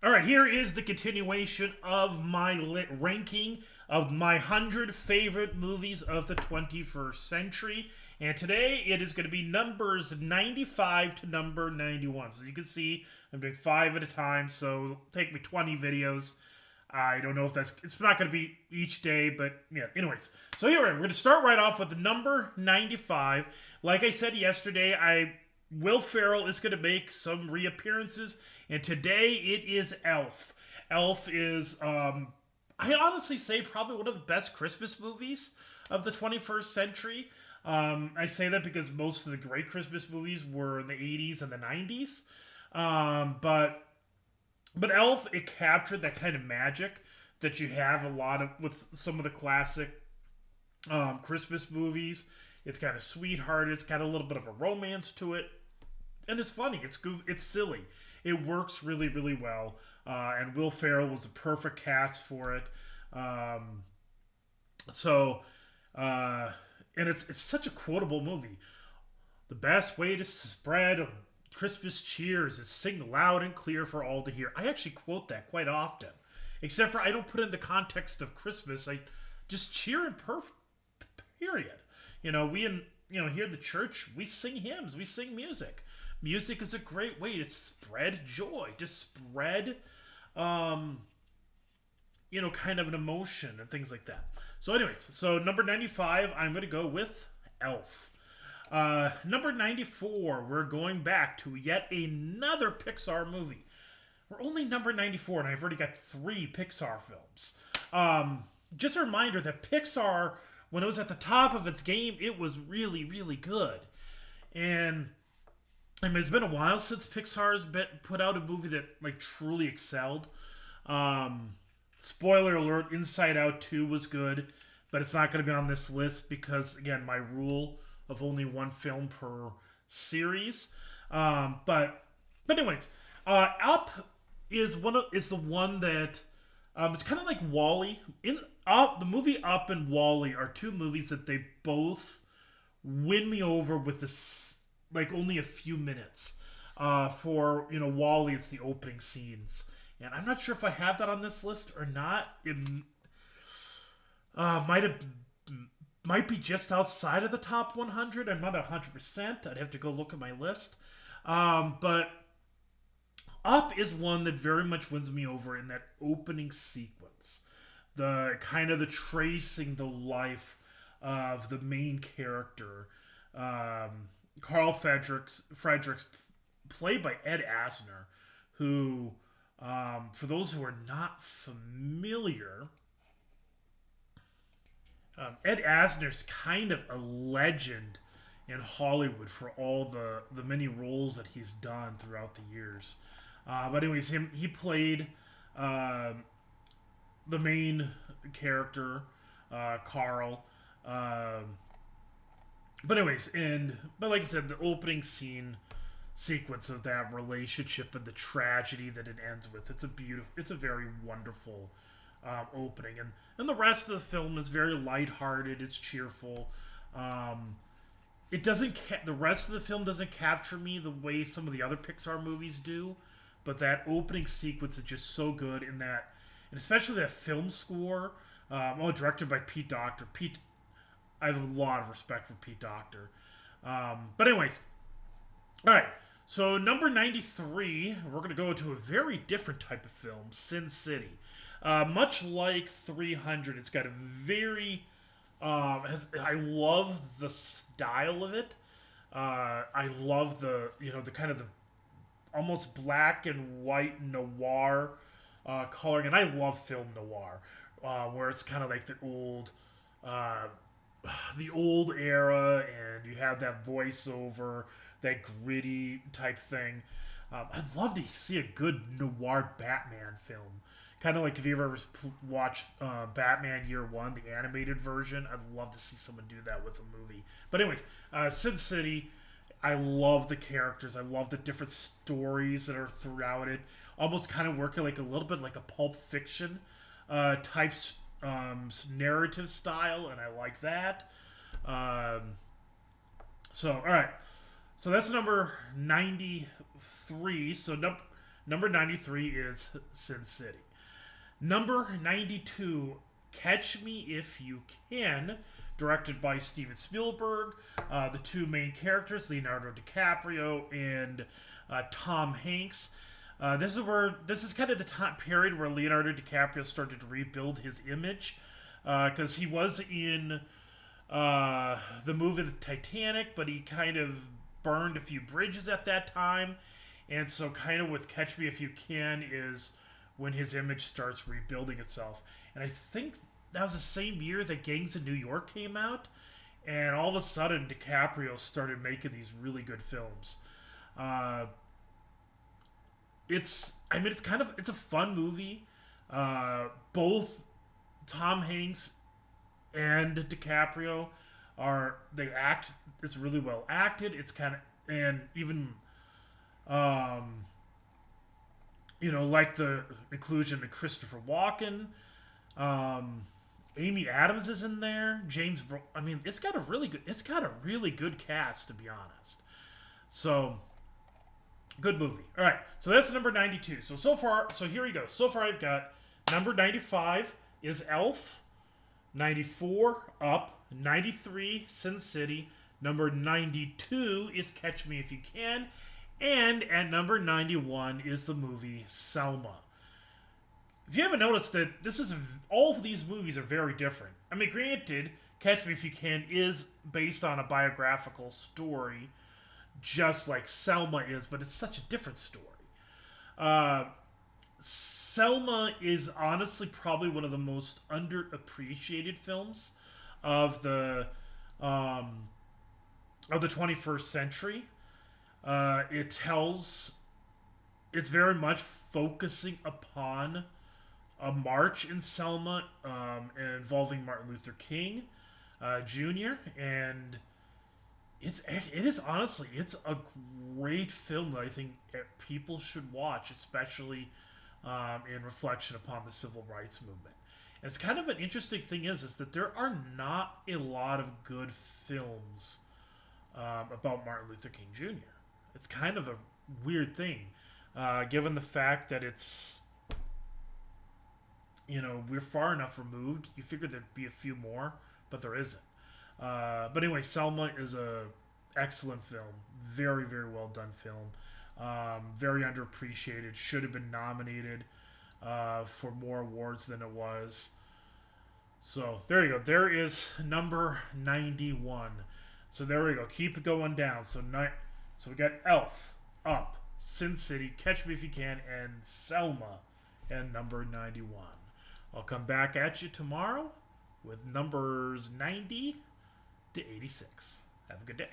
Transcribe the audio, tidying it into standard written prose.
All right, here is the continuation of my ranking of my 100 favorite movies of the 21st century. And today it is going to be numbers 95 to number 91. So you can see I'm doing 5 at a time, so it'll take me 20 videos. I don't know if it's not going to be each day, but yeah, anyways. So here we're going to start right off with the number 95. Like I said yesterday, Will Ferrell is going to make some reappearances, and today it is Elf. Elf is, I honestly say, probably one of the best Christmas movies of the 21st century. I say that because most of the great Christmas movies were in the 80s and the 90s. But Elf, it captured that kind of magic that you have a lot of with some of the classic Christmas movies. It's kind of sweethearted. It's got a little bit of a romance to it, and it's funny. It's silly. It works really, really well. And Will Ferrell was a perfect cast for it. Um, so, uh, and it's such a quotable movie. The best way to spread Christmas cheer is to sing loud and clear for all to hear. I actually quote that quite often, except for I don't put it in the context of Christmas. I just cheer in period. Here in the church, we sing hymns, we sing music. Music is a great way to spread joy, to spread, kind of an emotion and things like that. So, anyways, number 95, I'm going to go with Elf. Number 94, we're going back to yet another Pixar movie. We're only number 94, and I've already got 3 Pixar films. Just a reminder that Pixar, when it was at the top of its game, it was really, really good. And I mean, it's been a while since Pixar's put out a movie that truly excelled. Spoiler alert: Inside Out 2 was good, but it's not going to be on this list because, again, my rule of only one film per series. But anyways, Up is the one that it's kind of like Wall-E. The movie Up and Wall-E are 2 movies that they both win me over with this only a few minutes. For Wall-E, it's the opening scenes, and I'm not sure if I have that on this list or not. It might be just outside of the top 100. I'm not 100%. I'd have to go look at my list. But Up is one that very much wins me over in that opening sequence. The kind of the tracing the life of the main character. Carl Fredericks, played by Ed Asner, who, for those who are not familiar, Ed Asner's kind of a legend in Hollywood for all the many roles that he's done throughout the years. But anyways, he played the main character, Carl. But like I said, the opening sequence of that relationship and the tragedy that it ends with, it's a very wonderful opening, and the rest of the film is very lighthearted. It's cheerful. The rest of the film doesn't capture me the way some of the other Pixar movies do, but that opening sequence is just so good in that, and especially that film score. Directed by Pete Docter. I have a lot of respect for Pete Docter. But anyways, all right. So number 93, we're going to go to a very different type of film, Sin City. Much like 300, it's got a very... I love the style of it. I love the kind of the almost black and white noir coloring. And I love film noir, where it's kind of like the old era, and you have that voiceover, that gritty type thing. I'd love to see a good noir Batman film. Kind of like if you ever watched Batman Year One, the animated version. I'd love to see someone do that with a movie. But anyways, Sin City, I love the characters. I love the different stories that are throughout it. Almost kind of working like a little bit like a Pulp Fiction type narrative style, and I like that. All right. So that's number 93. So Number 93 is Sin City. Number 92, Catch Me If You Can, directed by Steven Spielberg. The two main characters, Leonardo DiCaprio and Tom Hanks. This is kind of the time period where Leonardo DiCaprio started to rebuild his image, because he was in the movie The Titanic, but he kind of burned a few bridges at that time, and so kind of with Catch Me If You Can is when his image starts rebuilding itself. And I think that was the same year that Gangs of New York came out, and all of a sudden DiCaprio started making these really good films. It's a fun movie. Both Tom Hanks and DiCaprio act. It's really well acted. It's kind of, and even like the inclusion of Christopher Walken. Amy Adams is in there. It's got a really good cast, to be honest. So, good movie. All right, so that's number 92. So here we go. So far, I've got number 95 is Elf, 94 Up, 93 Sin City, number 92 is Catch Me If You Can, and at number 91 is the movie Selma. If you haven't noticed that all of these movies are very different. I mean, granted, Catch Me If You Can is based on a biographical story, just like Selma is, but it's such a different story. Selma is honestly probably one of the most underappreciated films of the 21st century. It's very much focusing upon a march in Selma involving Martin Luther King Jr. And it's a great film that I think people should watch, especially in reflection upon the civil rights movement. And it's kind of an interesting thing is that there are not a lot of good films about Martin Luther King Jr. It's kind of a weird thing, given the fact that it's, we're far enough removed. You figured there'd be a few more, but there isn't. But anyway, Selma is a excellent film. Very, very well done film. Very underappreciated. Should have been nominated for more awards than it was. So there you go. There is number 91. So there we go. Keep it going down. So we got Elf, Up, Sin City, Catch Me If You Can, and Selma, and number 91. I'll come back at you tomorrow with numbers 90 to 86. Have a good day.